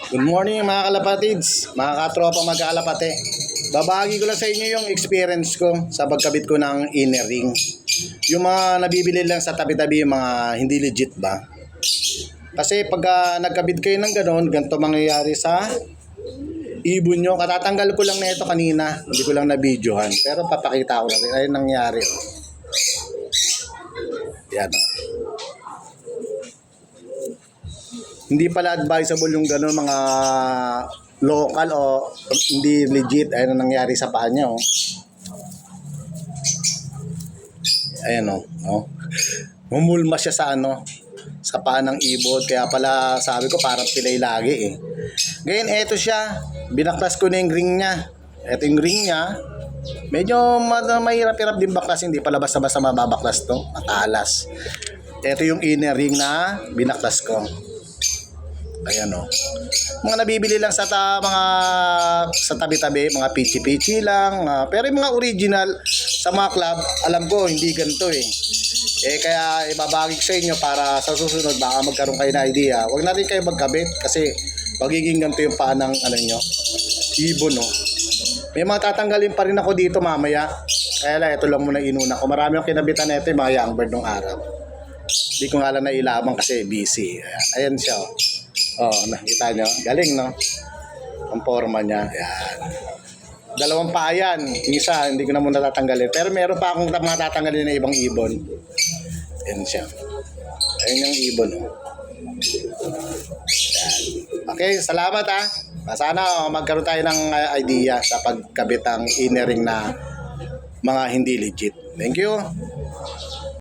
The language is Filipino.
Good morning mga kalapatids, mga katropa magkalapate. Babahagi ko lang sa inyo yung experience ko sa pagkabit ko ng inner ring. Yung mga nabibili lang sa tabi-tabi, yung mga hindi legit ba? Kasi pag nagkabit kayo ng ganon, ganito mangyayari sa ibon nyo. Katatanggal ko lang na ito kanina, hindi ko lang na-videohan. Pero papakita ko lang, ayun nangyari. Oh. Yan. Hindi pala advisable yung gano'n mga local o hindi legit. Ayun ang nangyari sa paa niya. Oh. Ayan o. Oh. Humulma siya sa sa paa ng ibon. Kaya pala sabi ko parang pilay lagi eh. Ngayon eto siya. Binaklas ko na yung ring niya. Eto yung ring niya. Medyo mahirap-hirap din baklas. Hindi pala basta-basta mababaklas to. Matalas. Eto yung inner ring na binaklas ko. Ayan o. Mga nabibili lang sa mga sa tabi-tabi, mga pichi-pichi lang. Pero yung mga original sa mga club, alam ko hindi ganito eh. Kaya ibabagi ko sa inyo para sa susunod baka magkaroon kayo na idea. Huwag na rin kayo magkabit kasi magiging ganito yung paa ng ibon no. May mga tatanggalin pa rin ako dito mamaya. Kaya lang, ito lang muna inuna ko. Marami akong kinabitan na ito yung mga young bird nung araw. Hindi ko nga lang nailamang kasi busy. Ayan siya oh. Oh, nakita nyo? Galing, no? Ang forma niya. Ayan. Dalawang paa yan. Yung isa, hindi ko na muna tatanggalin. Pero meron pa akong mga tatanggalin na ibang ibon. Ayan siya. Ayan yung ibon, oh. Ayan. Okay, salamat, ha. Sana magkaroon tayo ng idea sa pagkabit ng inner ring na mga hindi legit. Thank you.